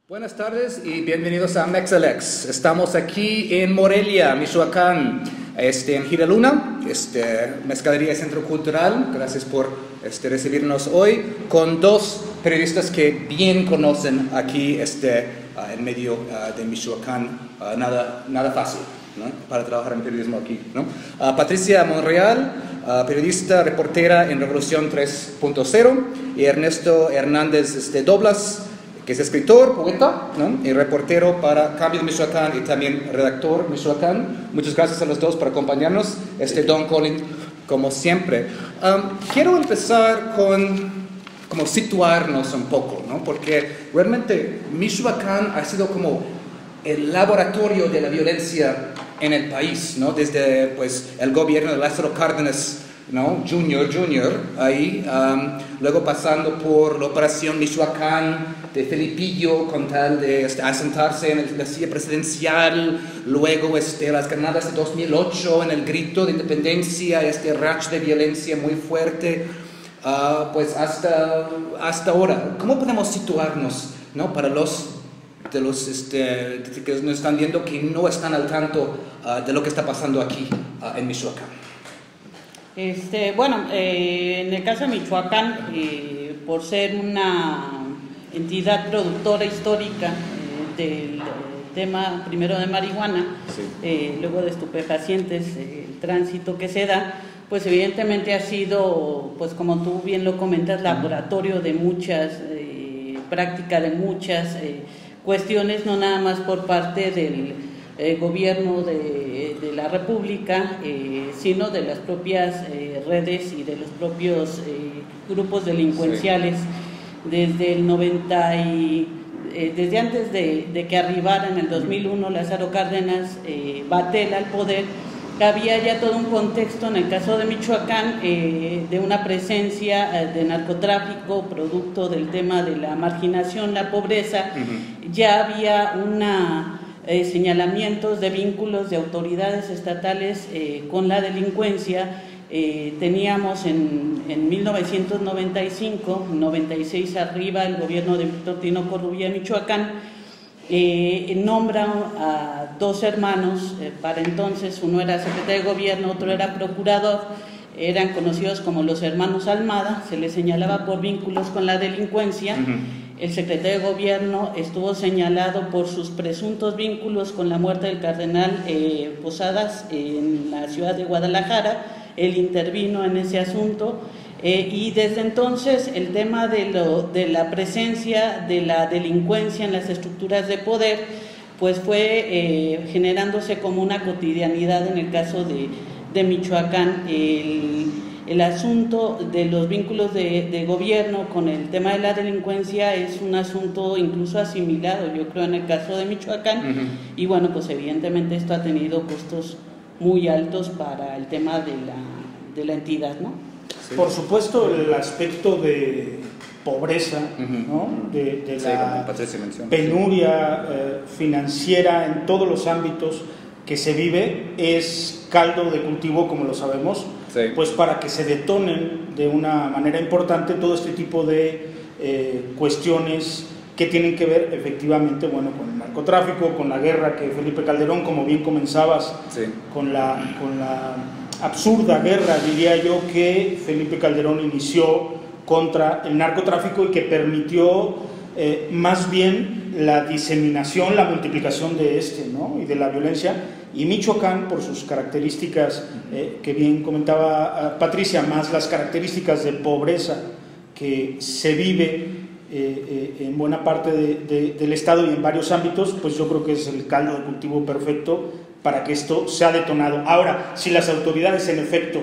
Buenas tardes y bienvenidos a Mexalex. Estamos aquí en Morelia, Michoacán, en Giraluna, Mezcalería y Centro Cultural. Gracias por recibirnos hoy con dos periodistas que bien conocen aquí en medio de Michoacán. Nada fácil, ¿no?, para trabajar en periodismo aquí, ¿no? Patricia Monreal, periodista, reportera en Revolución 3.0, y Ernesto Hernández Doblas, que es escritor, poeta, ¿no?, y reportero para Cambio de Michoacán y también redactor Michoacán. Muchas gracias a los dos por acompañarnos. Don Colin, como siempre. Quiero empezar como situarnos un poco, ¿no?, porque realmente Michoacán ha sido como el laboratorio de la violencia en el país, ¿no?, desde pues, el gobierno de Lázaro Cárdenas, ¿no?, Junior, ahí, luego pasando por la operación Michoacán de Felipillo con tal de asentarse en la silla presidencial, luego las granadas de 2008 en el grito de independencia, racha de violencia muy fuerte, pues hasta ahora. ¿Cómo podemos situarnos, ¿no?, para los que nos están viendo que no están al tanto de lo que está pasando aquí en Michoacán? En el caso de Michoacán, por ser una entidad productora histórica del tema primero de marihuana, sí, luego de estupefacientes, el tránsito que se da, pues evidentemente ha sido, pues como tú bien lo comentas, laboratorio de muchas, práctica de muchas cuestiones, no nada más por parte del gobierno de la República, sino de las propias redes y de los propios grupos delincuenciales. Sí. Desde el 90 desde antes de que arribara en el 2001 Lázaro Cárdenas Batel al poder, había ya todo un contexto en el caso de Michoacán de una presencia de narcotráfico, producto del tema de la marginación, la pobreza. Uh-huh. Ya había señalamientos de vínculos de autoridades estatales con la delincuencia. Teníamos en 1995, 96 arriba, el gobierno de Víctor Tinoco Rubia, Michoacán, nombra a dos hermanos, para entonces uno era secretario de gobierno, otro era procurador, eran conocidos como los hermanos Almada, se les señalaba por vínculos con la delincuencia. Uh-huh. El secretario de gobierno estuvo señalado por sus presuntos vínculos con la muerte del cardenal Posadas en la ciudad de Guadalajara. Él intervino en ese asunto y desde entonces el tema de la presencia de la delincuencia en las estructuras de poder pues fue generándose como una cotidianidad en el caso de Michoacán. El asunto de los vínculos de gobierno con el tema de la delincuencia es un asunto incluso asimilado, yo creo, en el caso de Michoacán. Uh-huh. Y bueno, pues evidentemente esto ha tenido costos muy altos para el tema de la entidad, ¿no? Sí. Por supuesto, el aspecto de pobreza, uh-huh, ¿no?, de la penuria financiera en todos los ámbitos que se vive es caldo de cultivo, como lo sabemos, sí, pues para que se detonen de una manera importante todo este tipo de cuestiones que tienen que ver efectivamente, bueno, con el narcotráfico, con la guerra que Felipe Calderón, como bien comenzabas, sí, con la absurda guerra, diría yo, que Felipe Calderón inició contra el narcotráfico y que permitió más bien la diseminación, la multiplicación de ¿no?, y de la violencia. Y Michoacán, por sus características que bien comentaba Patricia, más las características de pobreza que se vive en buena parte del estado y en varios ámbitos, pues yo creo que es el caldo de cultivo perfecto para que esto sea detonado. Ahora, si las autoridades en efecto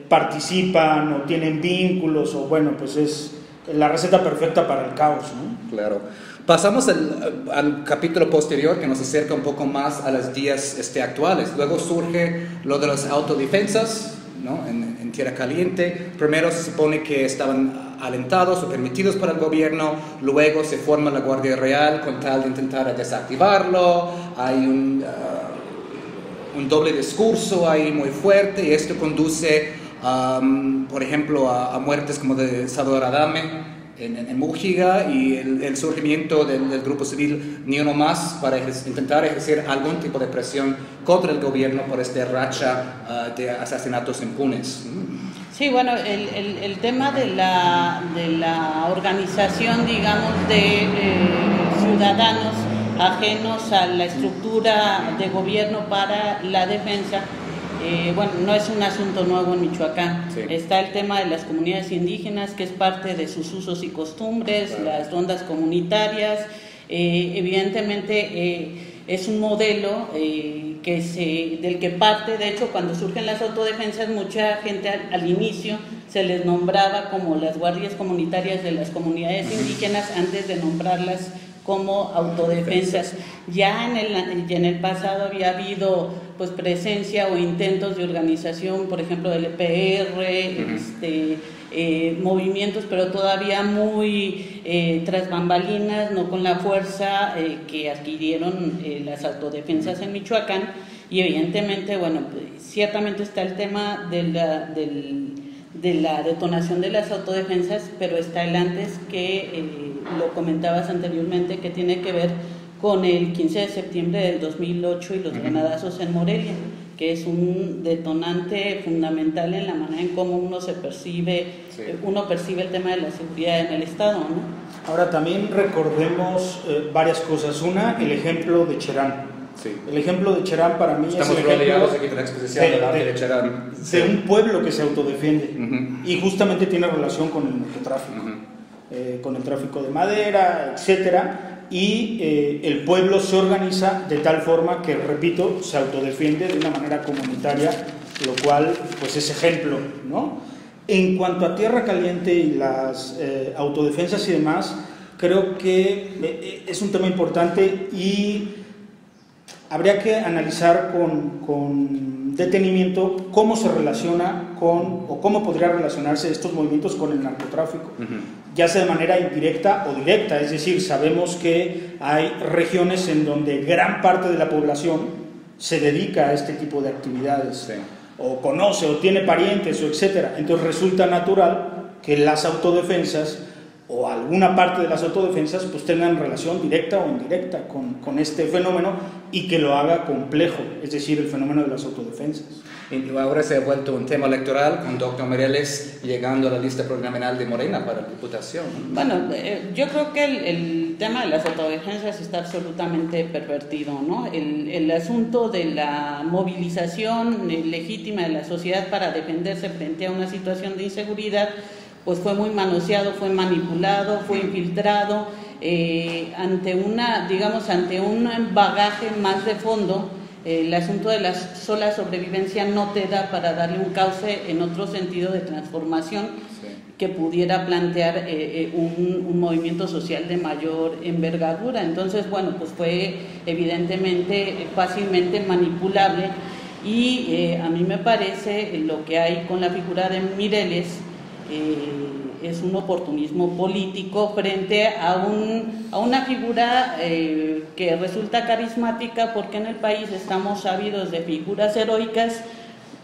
participan o tienen vínculos, o bueno, pues es la receta perfecta para el caos, ¿no? Claro. Pasamos al capítulo posterior que nos acerca un poco más a los días actuales. Luego surge lo de las autodefensas, ¿no?, en Tierra Caliente. Primero se supone que estaban alentados o permitidos por el gobierno, luego se forma la Guardia Real con tal de intentar desactivarlo. Hay un doble discurso ahí muy fuerte y esto conduce, por ejemplo, a muertes como de Salvador Adame en Mojica y el surgimiento del grupo civil Ni Uno Más para intentar ejercer algún tipo de presión contra el gobierno por esta racha de asesinatos impunes. Sí, bueno, el tema de la organización, digamos, de ciudadanos ajenos a la estructura de gobierno para la defensa, bueno, no es un asunto nuevo en Michoacán. Sí. Está el tema de las comunidades indígenas, que es parte de sus usos y costumbres, claro. Las rondas comunitarias, evidentemente es un modelo del que parte. De hecho, cuando surgen las autodefensas, mucha gente al inicio se les nombraba como las guardias comunitarias de las comunidades indígenas antes de nombrarlas como autodefensas. Ya en el pasado había habido pues presencia o intentos de organización, por ejemplo del EPR, movimientos, pero todavía muy tras bambalinas, no con la fuerza que adquirieron las autodefensas en Michoacán. Y evidentemente, bueno, pues, ciertamente está el tema de la detonación de las autodefensas, pero está el antes que lo comentabas anteriormente, que tiene que ver con el 15 de septiembre del 2008 y los granadazos en Morelia, que es un detonante fundamental en la manera en cómo uno percibe el tema de la seguridad en el Estado, ¿no? Ahora también recordemos varias cosas. Una, el ejemplo de Cherán. Sí. El ejemplo de Cherán para mí Estamos es el ejemplo aquí con la exposición de Cherán. De un pueblo que se autodefiende y justamente tiene relación con el narcotráfico, con el tráfico de madera, etcétera. Y el pueblo se organiza de tal forma que, repito, se autodefiende de una manera comunitaria, lo cual pues es ejemplo, ¿no? En cuanto a Tierra Caliente y las autodefensas y demás, creo que es un tema importante y habría que analizar con detenimiento cómo se relaciona o cómo podría relacionarse estos movimientos con el narcotráfico, ya sea de manera indirecta o directa. Es decir, sabemos que hay regiones en donde gran parte de la población se dedica a este tipo de actividades, o conoce, o tiene parientes, o etcétera. Entonces resulta natural que las autodefensas o alguna parte de las autodefensas pues tengan relación directa o indirecta con este fenómeno y que lo haga complejo, es decir, el fenómeno de las autodefensas. Y ahora se ha vuelto un tema electoral con Dr. Mireles llegando a la lista pronominal de Morena para la diputación. Bueno, yo creo que el tema de las autodefensas está absolutamente pervertido, ¿no? El asunto de la movilización legítima de la sociedad para defenderse frente a una situación de inseguridad pues fue muy manoseado, fue manipulado, fue infiltrado ante un bagaje más de fondo. El asunto de la sola sobrevivencia no te da para darle un cauce en otro sentido de transformación que pudiera plantear un movimiento social de mayor envergadura. Entonces, bueno, pues fue evidentemente fácilmente manipulable y a mí me parece lo que hay con la figura de Mireles es un oportunismo político frente a una figura que resulta carismática, porque en el país estamos ávidos de figuras heroicas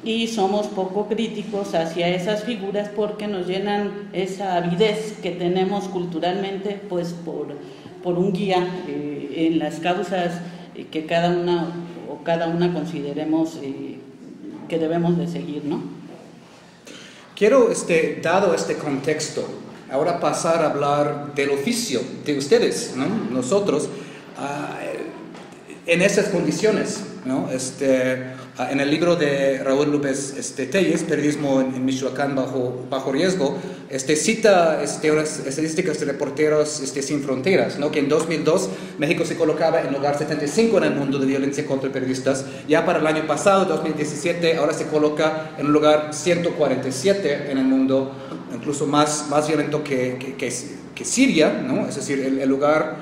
y somos poco críticos hacia esas figuras porque nos llenan esa avidez que tenemos culturalmente pues por un guía en las causas que cada una consideremos que debemos de seguir, ¿no? Quiero, dado este contexto, ahora pasar a hablar del oficio de ustedes, ¿no? Nosotros, en esas condiciones, ¿no? En el libro de Raúl López Telles, Periodismo en Michoacán bajo riesgo, cita unas estadísticas de Reporteros Sin Fronteras, ¿no? Que en 2002 México se colocaba en lugar 75 en el mundo de violencia contra periodistas. Ya para el año pasado, 2017, ahora se coloca en un lugar 147 en el mundo, incluso más violento que Siria, ¿no? Es decir, el lugar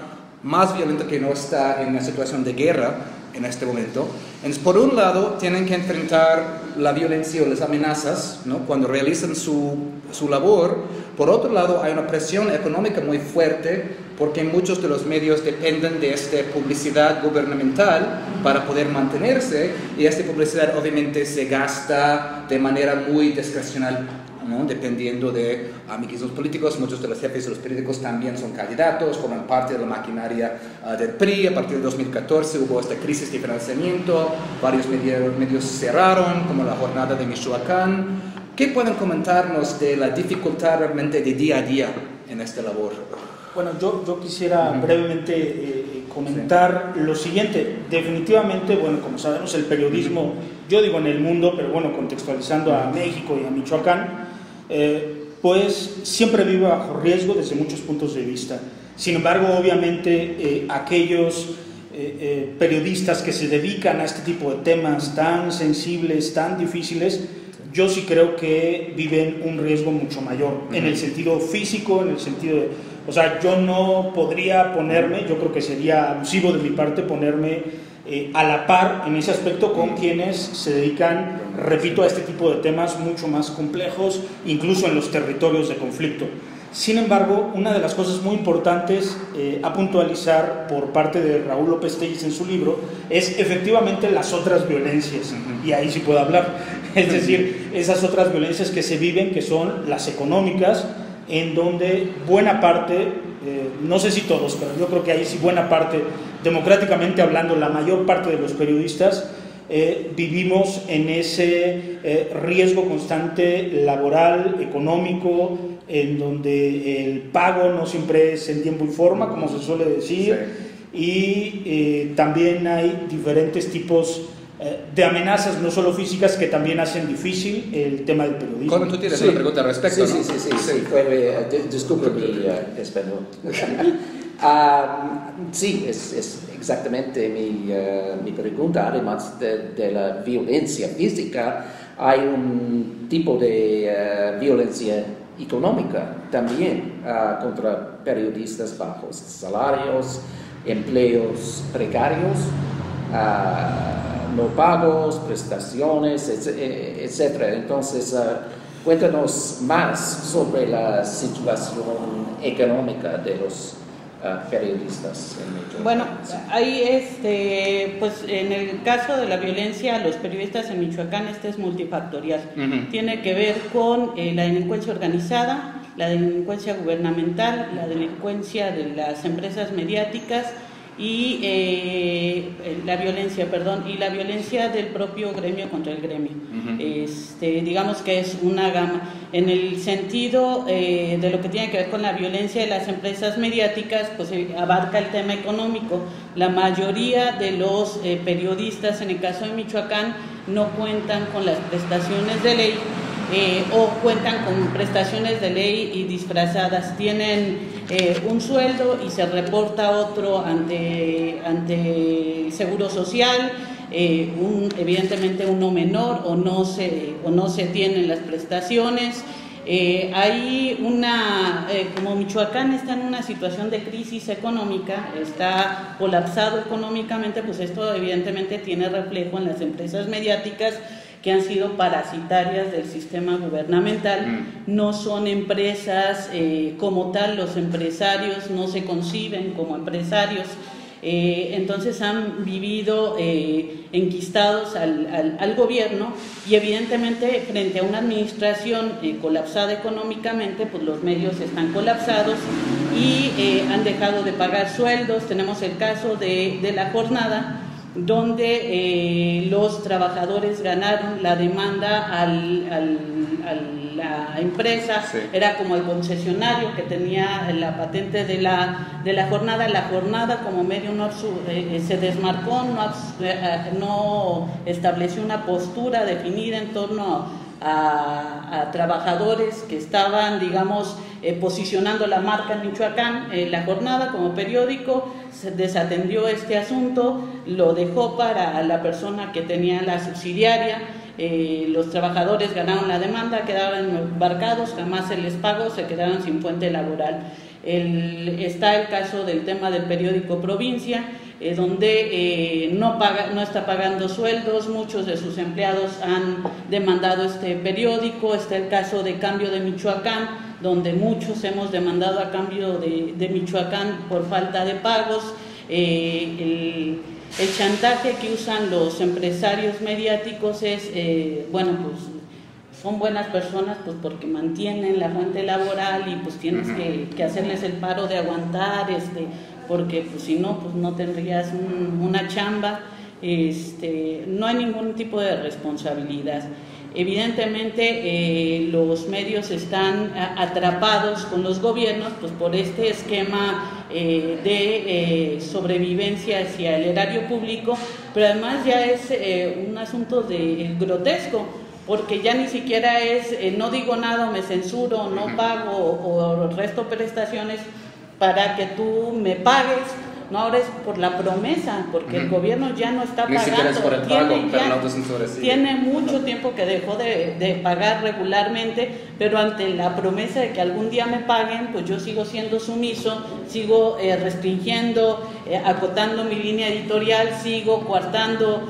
más violento que no está en una situación de guerra en este momento. Entonces, por un lado, tienen que enfrentar la violencia o las amenazas, ¿no? Cuando realizan su labor. Por otro lado, hay una presión económica muy fuerte porque muchos de los medios dependen de esta publicidad gubernamental para poder mantenerse, y esta publicidad obviamente se gasta de manera muy discrecional ¿no? Dependiendo de amiguismos políticos. Muchos de los jefes de los periódicos también son candidatos, forman parte de la maquinaria del PRI. A partir de 2014 hubo esta crisis de financiamiento, varios medios cerraron, como La Jornada de Michoacán. ¿Qué pueden comentarnos de la dificultad realmente de día a día en esta labor? Bueno, yo quisiera brevemente comentar lo siguiente. Definitivamente, bueno, como sabemos, el periodismo, yo digo en el mundo, pero bueno, contextualizando a México y a Michoacán, pues siempre vive bajo riesgo desde muchos puntos de vista. Sin embargo, obviamente, aquellos periodistas que se dedican a este tipo de temas tan sensibles, tan difíciles, yo sí creo que viven un riesgo mucho mayor, en el sentido físico, en el sentido de... O sea, yo no podría ponerme, yo creo que sería abusivo de mi parte ponerme a la par en ese aspecto con quienes se dedican, repito, a este tipo de temas mucho más complejos, incluso en los territorios de conflicto. Sin embargo, una de las cosas muy importantes a puntualizar por parte de Raúl López Telles en su libro es efectivamente las otras violencias, y ahí sí puedo hablar, es decir, esas otras violencias que se viven, que son las económicas, en donde buena parte, no sé si todos, pero yo creo que ahí sí buena parte, democráticamente hablando, la mayor parte de los periodistas vivimos en ese riesgo constante laboral, económico, en donde el pago no siempre es en tiempo y forma, como se suele decir, y también hay diferentes tipos de amenazas, no solo físicas, que también hacen difícil el tema del periodismo. Colin, tú tienes una pregunta al respecto, sí, ¿no? Sí, disculpe mi español. Sí, es exactamente mi pregunta. Además de la violencia física, hay un tipo de violencia económica también contra periodistas, bajos salarios, empleos precarios, no pagos, prestaciones, etc. Entonces, cuéntanos más sobre la situación económica de los periodistas en Michoacán. Bueno, ahí pues en el caso de la violencia a los periodistas en Michoacán, es multifactorial. Tiene que ver con la delincuencia organizada, la delincuencia gubernamental, la delincuencia de las empresas mediáticas y la violencia del propio gremio contra el gremio. Digamos que es una gama. En el sentido de lo que tiene que ver con la violencia de las empresas mediáticas, pues abarca el tema económico. La mayoría de los periodistas, en el caso de Michoacán, no cuentan con las prestaciones de ley o cuentan con prestaciones de ley y disfrazadas. Tienen un sueldo y se reporta otro ante el Seguro Social, evidentemente uno menor, o no se tienen las prestaciones. Hay como Michoacán está en una situación de crisis económica, está colapsado económicamente, pues esto evidentemente tiene reflejo en las empresas mediáticas, que han sido parasitarias del sistema gubernamental. No son empresas como tal, los empresarios no se conciben como empresarios, entonces han vivido enquistados al gobierno, y evidentemente frente a una administración colapsada económicamente, pues los medios están colapsados y han dejado de pagar sueldos. Tenemos el caso de La Jornada, donde los trabajadores ganaron la demanda a la empresa, era como el concesionario que tenía la patente de la jornada. La jornada como medio se desmarcó, no estableció una postura definida en torno a trabajadores que estaban, digamos, posicionando la marca en Michoacán. La Jornada como periódico se desatendió este asunto, lo dejó para la persona que tenía la subsidiaria. Los trabajadores ganaron la demanda, quedaron embarcados, jamás se les pagó, se quedaron sin fuente laboral. Está el caso del tema del periódico Provincia, donde no está pagando sueldos, muchos de sus empleados han demandado este periódico. Está el caso de Cambio de Michoacán, donde muchos hemos demandado a Cambio de Michoacán por falta de pagos. El chantaje que usan los empresarios mediáticos es, son buenas personas pues porque mantienen la fuente laboral y pues tienes que hacerles el paro de aguantar, porque pues si no, pues no tendrías una chamba, no hay ningún tipo de responsabilidad. Evidentemente los medios están atrapados con los gobiernos pues por este esquema de sobrevivencia hacia el erario público, pero además ya es un asunto grotesco, porque ya ni siquiera es no digo nada, me censuro, no pago o resto prestaciones para que tú me pagues. No, ahora es por la promesa, porque el gobierno ya no está pagando. Ni siquiera es por el pago, pero la autocensura sí. Tiene mucho tiempo que dejó de pagar regularmente, pero ante la promesa de que algún día me paguen, pues yo sigo siendo sumiso, sigo restringiendo, acotando mi línea editorial, sigo coartando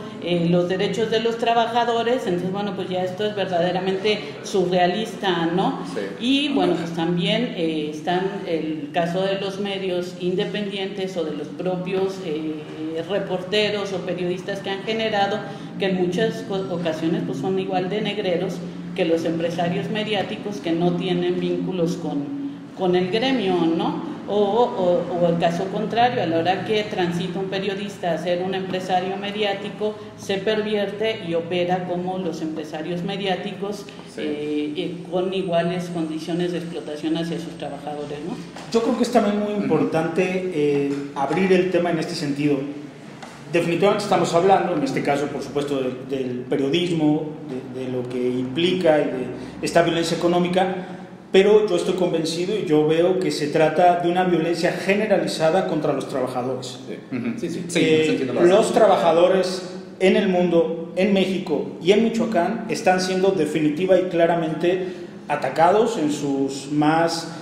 los derechos de los trabajadores. Entonces, bueno, pues ya esto es verdaderamente surrealista, ¿no? Sí. Y bueno, pues también están el caso de los medios independientes o de los propios reporteros o periodistas que han generado, que en muchas ocasiones pues son igual de negreros que los empresarios mediáticos que no tienen vínculos con el gremio, ¿no? O el caso contrario, a la hora que transita un periodista a ser un empresario mediático, se pervierte y opera como los empresarios mediáticos, con iguales condiciones de explotación hacia sus trabajadores, ¿no? Yo creo que es también muy importante abrir el tema en este sentido. Definitivamente estamos hablando, en este caso, por supuesto, del periodismo, de lo que implica y de esta violencia económica, pero yo estoy convencido y yo veo que se trata de una violencia generalizada contra los trabajadores. Los trabajadores en el mundo, en México y en Michoacán, están siendo definitiva y claramente atacados en sus más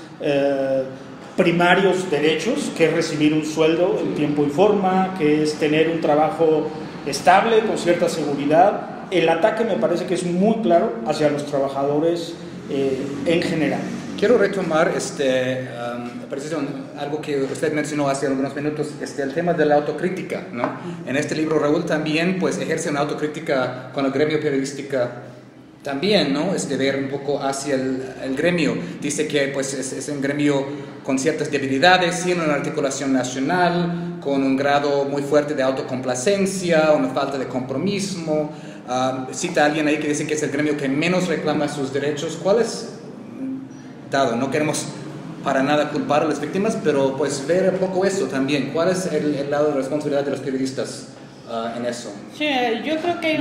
primarios derechos, que es recibir un sueldo en tiempo y forma, que es tener un trabajo estable, con cierta seguridad. El ataque me parece que es muy claro hacia los trabajadores en general. Quiero retomar algo que usted mencionó hace algunos minutos, el tema de la autocrítica, ¿no? En este libro Raúl también pues ejerce una autocrítica con el gremio periodística también, ¿no? Ver un poco hacia el gremio. Dice que pues es un gremio con ciertas debilidades, sin una articulación nacional, con un grado muy fuerte de autocomplacencia, una falta de compromiso. Cita a alguien ahí que dice que es el gremio que menos reclama sus derechos. ¿Cuál es? Dado, no queremos para nada culpar a las víctimas, pero pues ver un poco eso también. ¿Cuál es el lado de responsabilidad de los periodistas en eso? Sí, yo creo que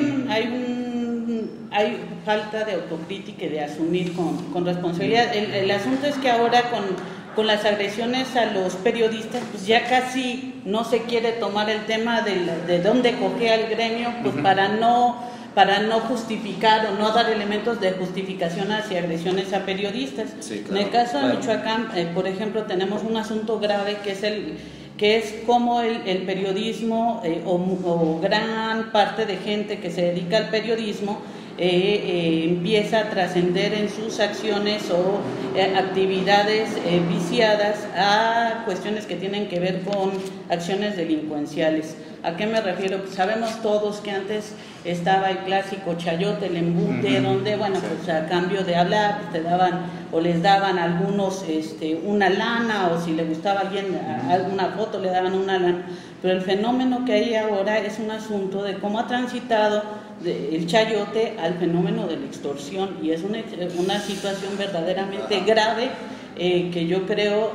hay falta de autocrítica y de asumir con responsabilidad. El asunto es que ahora con las agresiones a los periodistas, pues ya casi no se quiere tomar el tema de dónde cojea el gremio, pues para no justificar o no dar elementos de justificación hacia agresiones a periodistas. Sí, claro, en el caso de Michoacán, por ejemplo, tenemos un asunto grave que es cómo el periodismo o gran parte de gente que se dedica al periodismo empieza a trascender en sus acciones o actividades viciadas a cuestiones que tienen que ver con acciones delincuenciales. ¿A qué me refiero? Pues sabemos todos que antes estaba el clásico chayote, el embute, donde, bueno, pues a cambio de hablar, pues te daban o les daban a algunos una lana, o si le gustaba a alguien alguna foto le daban una lana. Pero el fenómeno que hay ahora es un asunto de cómo ha transitado el chayote al fenómeno de la extorsión, y es una situación verdaderamente grave que yo creo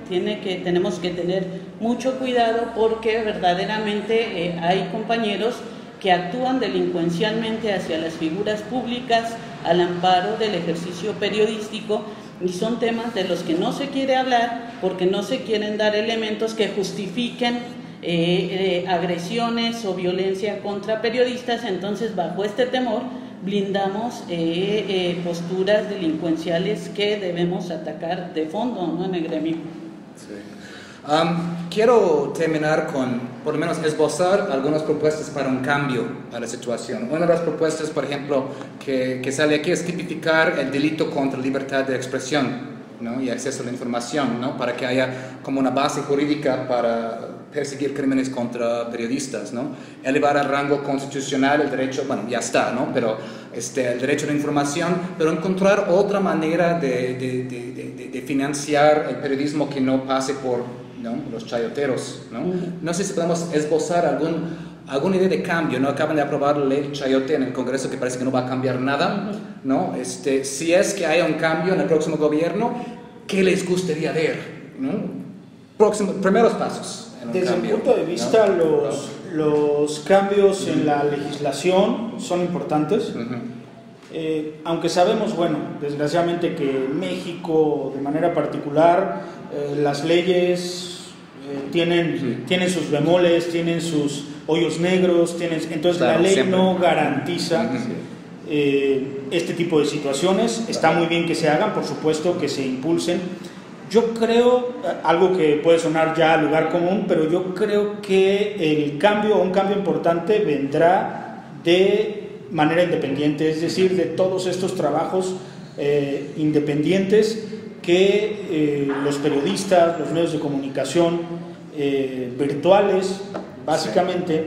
tenemos que tener mucho cuidado, porque verdaderamente hay compañeros que actúan delincuencialmente hacia las figuras públicas al amparo del ejercicio periodístico, y son temas de los que no se quiere hablar porque no se quieren dar elementos que justifiquen agresiones o violencia contra periodistas. Entonces, bajo este temor, blindamos posturas delincuenciales que debemos atacar de fondo, ¿no?, en el gremio. Sí. Quiero terminar con, por lo menos, esbozar algunas propuestas para un cambio a la situación. Una de las propuestas, por ejemplo, que sale aquí es tipificar el delito contra la libertad de expresión, ¿no? y acceso a la información, ¿no? Para que haya como una base jurídica para perseguir crímenes contra periodistas, ¿no? Elevar al rango constitucional el derecho, bueno, ya está, ¿no? Pero el derecho a la información, pero encontrar otra manera de financiar el periodismo que no pase por, ¿no? los chayoteros, ¿no? No sé si podemos esbozar alguna idea de cambio, ¿no? Acaban de aprobar la ley chayote en el Congreso que parece que no va a cambiar nada, ¿no? Si es que haya un cambio en el próximo gobierno, ¿qué les gustaría ver, ¿no? Primeros pasos. Desde mi punto de vista, ¿no? los cambios en la legislación son importantes, aunque sabemos, bueno, desgraciadamente que en México, de manera particular, las leyes tienen sus bemoles, tienen sus hoyos negros, entonces claro, la ley siempre no garantiza este tipo de situaciones. Está muy bien que se hagan, por supuesto, que se impulsen. Yo creo, algo que puede sonar ya a lugar común, pero yo creo que un cambio importante vendrá de manera independiente, es decir, de todos estos trabajos independientes que los periodistas, los medios de comunicación virtuales, básicamente,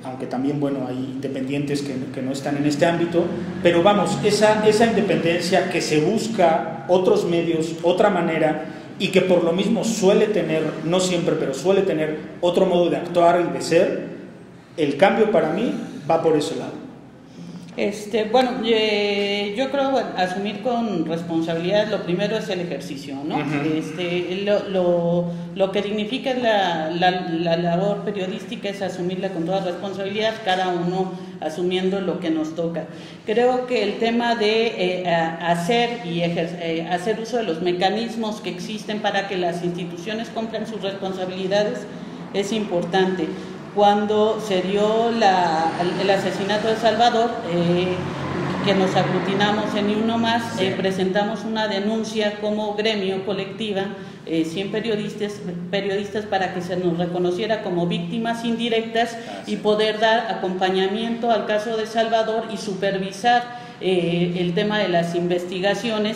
aunque también, bueno, hay independientes que no están en este ámbito, pero vamos, esa independencia que se busca, otros medios, otra manera, y que por lo mismo suele tener, no siempre, pero suele tener otro modo de actuar y de ser, el cambio para mí va por ese lado. Bueno, yo creo asumir con responsabilidad, lo primero es el ejercicio, ¿no? Lo que significa la labor periodística es asumirla con toda responsabilidad, cada uno asumiendo lo que nos toca. Creo que el tema de hacer uso de los mecanismos que existen para que las instituciones cumplan sus responsabilidades es importante. Cuando se dio el asesinato de Salvador, que nos aglutinamos en Ni Uno Más, presentamos una denuncia como gremio colectiva, 100 periodistas para que se nos reconociera como víctimas indirectas y poder dar acompañamiento al caso de Salvador y supervisar el tema de las investigaciones.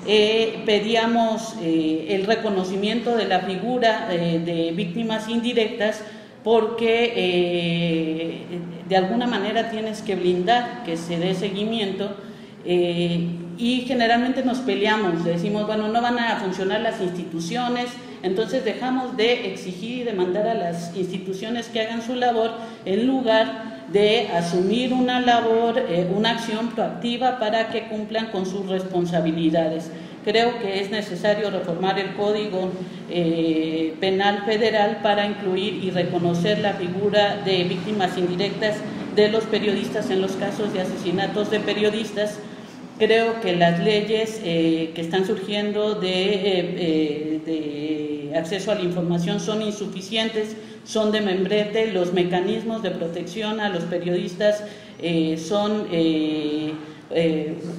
Pedíamos el reconocimiento de la figura de víctimas indirectas, porque de alguna manera tienes que blindar que se dé seguimiento, y generalmente nos peleamos, decimos, bueno, no van a funcionar las instituciones, entonces dejamos de exigir y demandar a las instituciones que hagan su labor en lugar de asumir una labor, una acción proactiva para que cumplan con sus responsabilidades. Creo que es necesario reformar el Código Penal Federal para incluir y reconocer la figura de víctimas indirectas de los periodistas en los casos de asesinatos de periodistas. Creo que las leyes que están surgiendo de acceso a la información son insuficientes, son de membrete, los mecanismos de protección a los periodistas son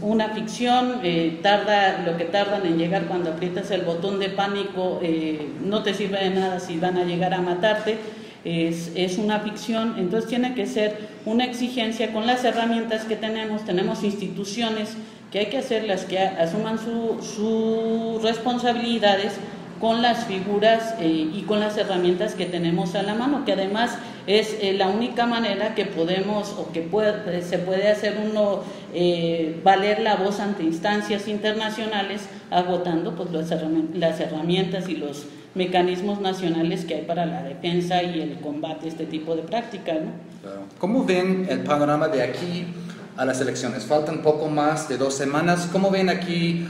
una ficción, lo que tardan en llegar cuando aprietas el botón de pánico, no te sirve de nada si van a llegar a matarte, es una ficción. Entonces tiene que ser una exigencia con las herramientas que tenemos instituciones que hay que hacerlas que asuman sus responsabilidades con las figuras y con las herramientas que tenemos a la mano, que además es la única manera que podemos o que se puede hacer uno valer la voz ante instancias internacionales, agotando pues las herramientas y los mecanismos nacionales que hay para la defensa y el combate a este tipo de prácticas, ¿no? Claro. ¿Cómo ven el panorama de aquí a las elecciones? Faltan poco más de 2 semanas. ¿Cómo ven aquí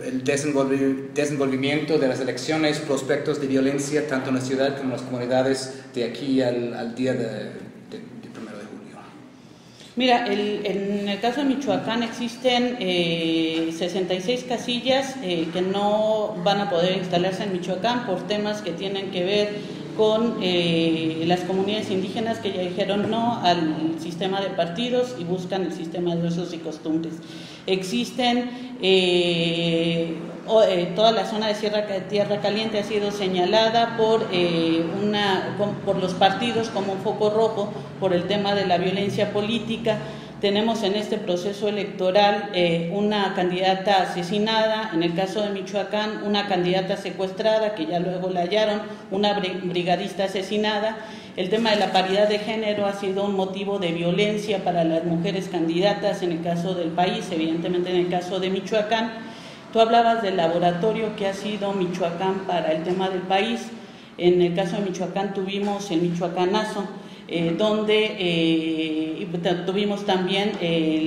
el desenvolvimiento de las elecciones, prospectos de violencia tanto en la ciudad como en las comunidades de aquí al día de 1 de julio? Mira, en el caso de Michoacán existen 66 casillas que no van a poder instalarse en Michoacán por temas que tienen que ver con las comunidades indígenas que ya dijeron no al sistema de partidos y buscan el sistema de usos y costumbres. Existen, toda la zona de Tierra Caliente ha sido señalada por los partidos como un foco rojo por el tema de la violencia política. tenemos en este proceso electoral una candidata asesinada, en el caso de Michoacán, una candidata secuestrada, que ya luego la hallaron, una brigadista asesinada. El tema de la paridad de género ha sido un motivo de violencia para las mujeres candidatas en el caso del país, evidentemente en el caso de Michoacán. Tú hablabas del laboratorio que ha sido Michoacán para el tema del país. En el caso de Michoacán tuvimos el Michoacanazo, donde tuvimos también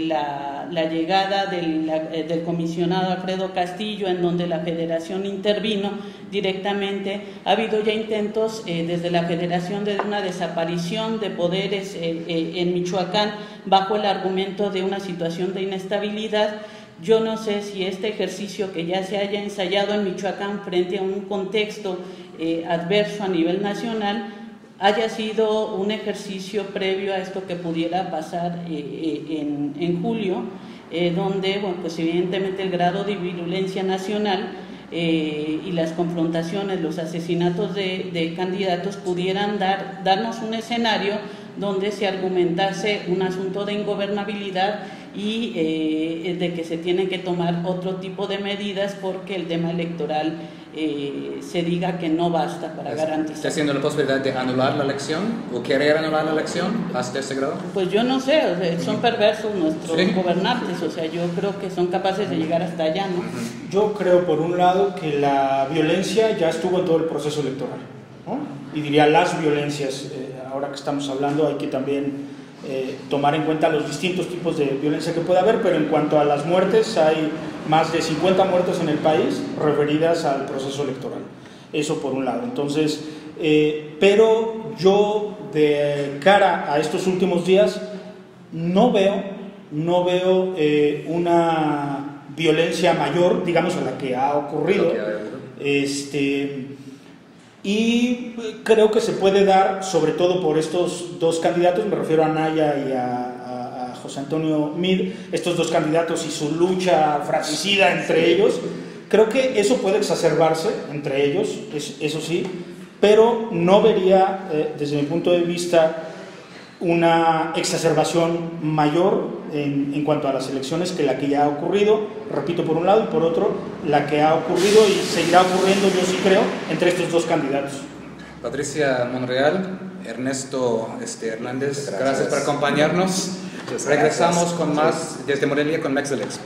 la llegada del comisionado Alfredo Castillo, en donde la Federación intervino directamente. Ha habido ya intentos desde la Federación de una desaparición de poderes en Michoacán bajo el argumento de una situación de inestabilidad. Yo no sé si este ejercicio que ya se haya ensayado en Michoacán frente a un contexto adverso a nivel nacional haya sido un ejercicio previo a esto que pudiera pasar en julio, donde, bueno, pues evidentemente el grado de virulencia nacional y las confrontaciones, los asesinatos de candidatos pudieran darnos un escenario donde se argumentase un asunto de ingobernabilidad y de que se tienen que tomar otro tipo de medidas porque el tema electoral se diga que no basta para garantizar. ¿Está haciendo la posibilidad de anular la elección o querer anular la elección hasta ese grado? Pues yo no sé, o sea, son perversos nuestros gobernantes, o sea, yo creo que son capaces de llegar hasta allá, ¿no? Yo creo, por un lado, que la violencia ya estuvo en todo el proceso electoral, ¿no? Y diría las violencias, ahora que estamos hablando hay que también tomar en cuenta los distintos tipos de violencia que puede haber, pero en cuanto a las muertes, hay más de 50 muertes en el país referidas al proceso electoral. Eso por un lado. Entonces, pero yo de cara a estos últimos días no veo una violencia mayor, digamos, a la que ha ocurrido. Y creo que se puede dar, sobre todo por estos dos candidatos, me refiero a Anaya y a José Antonio Meade, estos dos candidatos y su lucha fratricida entre ellos. Creo que eso puede exacerbarse entre ellos, eso sí, pero no vería, desde mi punto de vista, una exacerbación mayor en cuanto a las elecciones que la que ya ha ocurrido, repito, por un lado, y por otro, la que ha ocurrido y seguirá ocurriendo, yo sí creo, entre estos dos candidatos. Patricia Monreal, Ernesto Hernández, gracias por acompañarnos. Regresamos con más desde Morelia con MEXELEX.